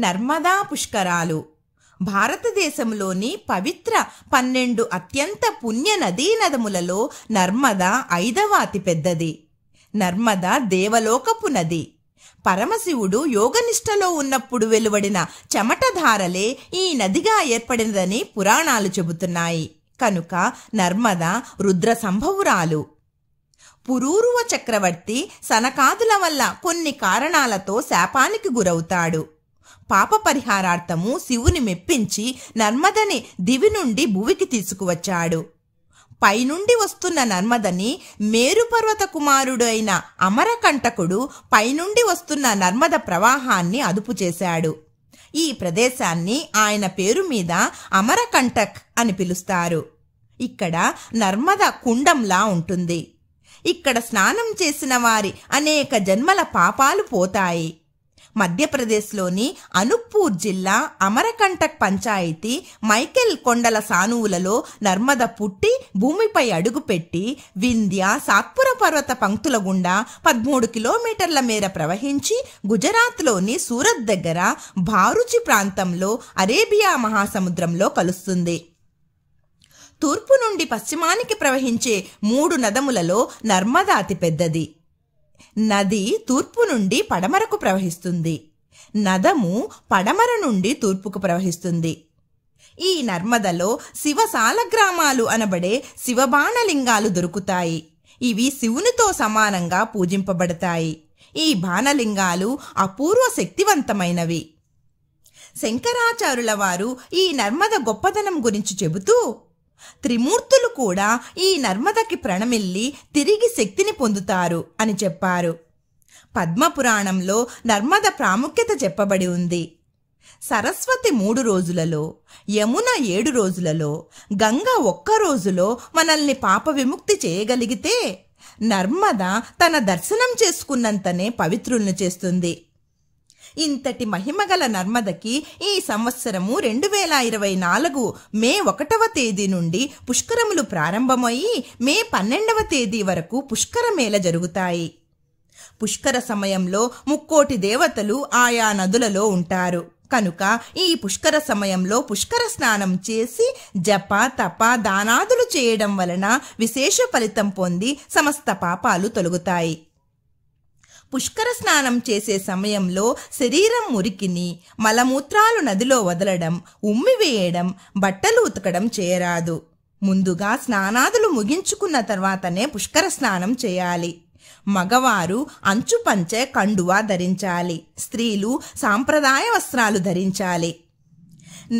నర్మదా పుష్కరాలు భారతదేశంలోని పవిత్ర 12 అత్యంత పుణ్య నదీనదములలో నర్మద 5వ అతిపెద్దది. నర్మద దేవలోకపు నది. పరమశివుడు యోగనిష్టలో ఉన్నప్పుడు వెలువడిన చెమటధారలే ఈ నదిగా ఏర్పడినదని పురాణాలు చెబుతున్నాయి. కనుక నర్మద రుద్ర సంభవురాలు. పురూరవ చక్రవర్తి సనకాదుల వల్ల కొన్ని కారణాలతో శాపానికి గురవుతాడు. పాప పరిహారార్థము శివుని మెప్పించి నర్మదని దివి నుండి భువికి తీసుకువచ్చాడు. పైనుండి వస్తున్న నర్మదని మేరుపర్వత కుమారుడు అయిన అమరకంటకుడు పైనుండి వస్తున్న నర్మద ప్రవాహాన్ని అదుపు చేశాడు. ఈ ప్రదేశాన్ని ఆయన పేరు మీద అమరకంటక్ అని పిలుస్తారు. ఇక్కడ నర్మద కుండంలా ఉంటుంది. ఇక్కడ స్నానం చేసిన వారి అనేక జన్మల పాపాలు పోతాయి. మధ్యప్రదేశ్లోని అనూప్పూర్ జిల్లా అమరకంటక్ పంచాయతీ మైకేల్ కొండల సానువులలో నర్మద పుట్టి భూమిపై అడుగుపెట్టి వింధ్య సాత్పుర పర్వత పంక్తుల గుండా 13 కిలోమీటర్ల మేర ప్రవహించి గుజరాత్లోని సూరత్ దగ్గర భారుచి ప్రాంతంలో అరేబియా మహాసముద్రంలో కలుస్తుంది. తూర్పు నుండి పశ్చిమానికి ప్రవహించే 3 నదములలో నర్మద అతిపెద్దది. నది తూర్పు నుండి పడమరకు ప్రవహిస్తుంది. నదము పడమర నుండి తూర్పుకు ప్రవహిస్తుంది. ఈ నర్మదలో శివసాలగ్రామాలు అనబడే శివబాణలింగాలు దొరుకుతాయి. ఇవి శివునితో సమానంగా పూజింపబడతాయి. ఈ బాణలింగాలు అపూర్వ శక్తివంతమైనవి. శంకరాచార్యుల వారు ఈ నర్మద గొప్పదనం గురించి చెబుతూ, త్రిమూర్తులు కూడా ఈ నర్మదకి ప్రణమిల్లి తిరిగి శక్తిని పొందుతారు అని చెప్పారు. పద్మపురాణంలో నర్మద ప్రాముఖ్యత చెప్పబడి ఉంది. సరస్వతి 3 రోజులలో, యమున 7 రోజులలో, గంగ 1 రోజులో మనల్ని పాప విముక్తి చేయగలిగితే నర్మద తన దర్శనం చేసుకున్నంతనే పవిత్రుల్ని చేస్తుంది. ఇంతటి మహిమగల నర్మదకి ఈ సంవత్సరము 2024 మే 1వ తేదీ నుండి పుష్కరములు ప్రారంభమయ్యి మే 12వ తేదీ వరకు పుష్కర మేళ జరుగుతాయి. పుష్కర సమయంలో 3 కోటి దేవతలు ఆయా నదులలో ఉంటారు. కనుక ఈ పుష్కర సమయంలో పుష్కర స్నానం చేసి జప తప దానాదులు చేయడం వలన విశేష ఫలితం పొంది సమస్త పాపాలు తొలగుతాయి. పుష్కర స్నానం చేసే సమయంలో శరీరం మురికిని, మలమూత్రాలు నదిలో వదలడం, ఉమ్మివేయడం, బట్టలు ఉతకడం చేయరాదు. ముందుగా స్నానాదులు ముగించుకున్న తర్వాతనే పుష్కర స్నానం చేయాలి. మగవారు అంచు పంచె కండువా ధరించాలి. స్త్రీలు సాంప్రదాయ వస్త్రాలు ధరించాలి.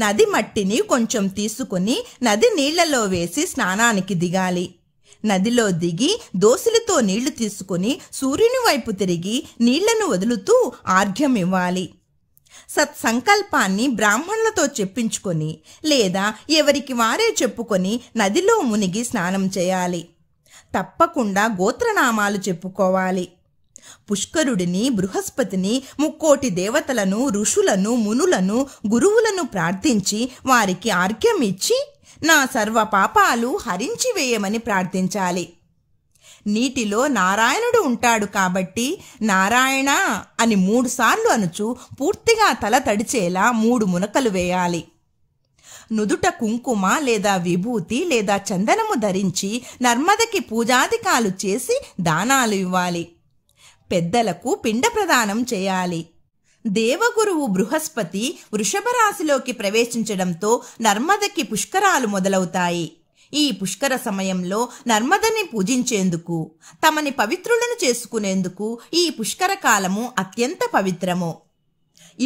నది మట్టిని కొంచెం తీసుకుని నది నీళ్లలో వేసి స్నానానికి దిగాలి. నదిలో దిగి దోసిలితో నీళ్లు తీసుకుని సూర్యుని వైపు తిరిగి నీళ్లను వదులుతూ ఆర్ఘ్యం ఇవ్వాలి. సత్సంకల్పాన్ని బ్రాహ్మణులతో చెప్పించుకొని లేదా ఎవరికి వారే చెప్పుకొని నదిలో మునిగి స్నానం చేయాలి. తప్పకుండా గోత్రనామాలు చెప్పుకోవాలి. పుష్కరుడిని, బృహస్పతిని, 3 కోటి దేవతలను, ఋషులను, మునులను, గురువులను ప్రార్థించి వారికి ఆర్ఘ్యం ఇచ్చి నా సర్వ పాపాలు హరించి వేయమని ప్రార్థించాలి. నీటిలో నారాయణుడు ఉంటాడు కాబట్టి నారాయణ అని 3 సార్లు అనుచు పూర్తిగా తల తడిచేలా 3 మునకలు వేయాలి. నుదుట కుంకుమ లేదా విభూతి లేదా చందనము ధరించి నర్మదకి పూజాధికాలు చేసి దానాలు ఇవ్వాలి. పెద్దలకు పిండ ప్రదానం చేయాలి. దేవగురువు బృహస్పతి వృషభ రాశిలోకి ప్రవేశించడంతో నర్మదకి పుష్కరాలు మొదలవుతాయి. ఈ పుష్కర సమయంలో నర్మదని పూజించేందుకు, తమని పవిత్రులను చేసుకునేందుకు ఈ పుష్కర కాలము అత్యంత పవిత్రము.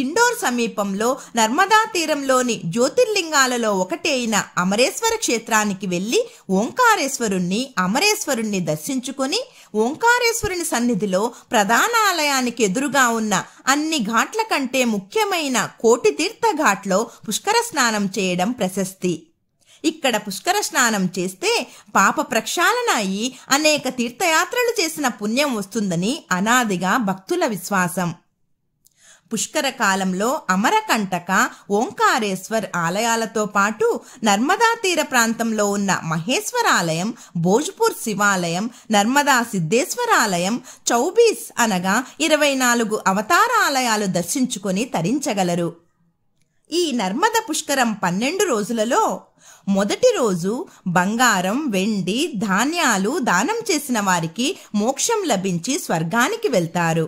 ఇండోర్ సమీపంలో నర్మదా తీరంలోని జ్యోతిర్లింగాలలో ఒకటి అయిన అమరేశ్వర క్షేత్రానికి వెళ్లి ఓంకారేశ్వరుణ్ణి, అమరేశ్వరుణ్ణి దర్శించుకొని ఓంకారేశ్వరుని సన్నిధిలో ప్రధాన ఆలయానికి ఎదురుగా ఉన్న అన్ని ఘాట్ల కంటే ముఖ్యమైన కోటి తీర్థ ఘాట్లో పుష్కర స్నానం చేయడం ప్రశస్తి. ఇక్కడ పుష్కర స్నానం చేస్తే పాప ప్రక్షాళన అయి అనేక తీర్థయాత్రలు చేసిన పుణ్యం వస్తుందని అనాదిగా భక్తుల విశ్వాసం. పుష్కర కాలంలో అమరకంటక, ఓంకారేశ్వర్ ఆలయాలతో పాటు నర్మదా తీర ప్రాంతంలో ఉన్న మహేశ్వర ఆలయం, భోజ్పూర్ శివాలయం, నర్మదా సిద్ధేశ్వర ఆలయం, చౌబీస్ అనగా 24 అవతార ఆలయాలు దర్శించుకొని తరించగలరు. ఈ నర్మద పుష్కరం 12 రోజులలో మొదటి రోజు బంగారం, వెండి, ధాన్యాలు దానం చేసిన వారికి మోక్షం లభించి స్వర్గానికి వెళ్తారు.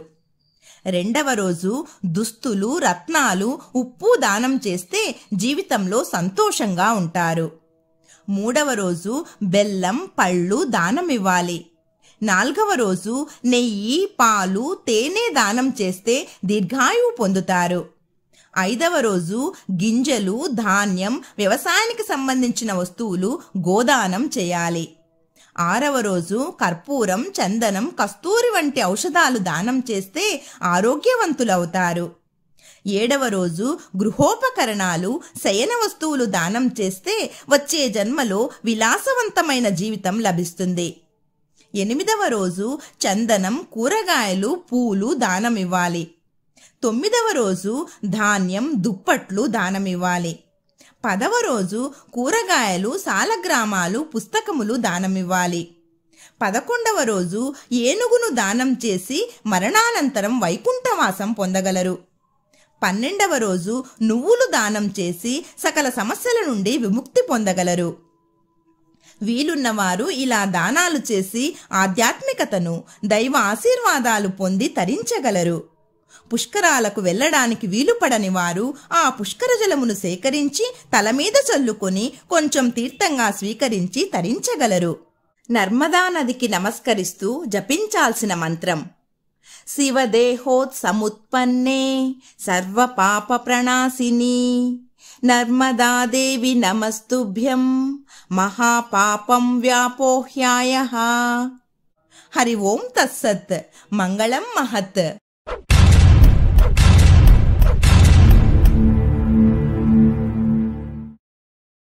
రెండవ రోజు దుస్తులు, రత్నాలు, ఉప్పు దానం చేస్తే జీవితంలో సంతోషంగా ఉంటారు. మూడవ రోజు బెల్లం, పళ్ళు దానమివ్వాలి. నాల్గవ రోజు నెయ్యి, పాలు, తేనె దానం చేస్తే దీర్ఘాయువు పొందుతారు. ఐదవ రోజు గింజలు, ధాన్యం, వ్యవసాయానికి సంబంధించిన వస్తువులు గోదానం చేయాలి. ఆరవ రోజు కర్పూరం, చందనం, కస్తూరి వంటి ఔషధాలు దానం చేస్తే ఆరోగ్యవంతులవుతారు. ఏడవ రోజు గృహోపకరణాలు, శయన వస్తువులు దానం చేస్తే వచ్చే జన్మలో విలాసవంతమైన జీవితం లభిస్తుంది. ఎనిమిదవ రోజు చందనం, కూరగాయలు, పూలు దానమివ్వాలి. తొమ్మిదవ రోజు ధాన్యం, దుప్పట్లు దానమివ్వాలి. 10వ రోజు కూరగాయలు, సాలగ్రామాలు, పుస్తకములు దానమివ్వాలి. 11వ రోజు ఏనుగును దానం చేసి మరణానంతరం వైకుంఠవాసం పొందగలరు. 12వ రోజు నువ్వులు దానం చేసి సకల సమస్యల నుండి విముక్తి పొందగలరు. వీలున్నవారు ఇలా దానాలు చేసి ఆధ్యాత్మికతను, దైవ ఆశీర్వాదాలు పొంది తరించగలరు. పుష్కరాలకు వెళ్ళడానికి వీలుపడని వారు ఆ పుష్కర జలమును సేకరించి తల మీద చల్లుకొని కొంచెం తీర్థంగా స్వీకరించి తరించగలరు. నర్మదా నదికి నమస్కరిస్తూ జపించాల్సిన మంత్రం: శివదేహోత్సముత్పన్నే సర్వపాప ప్రణాశిని నర్మదాదేవి నమస్తుభ్యం మహాపాపం వ్యాపోహ్యాయ. హరి ఓం తత్సత్. మంగళం మహత్.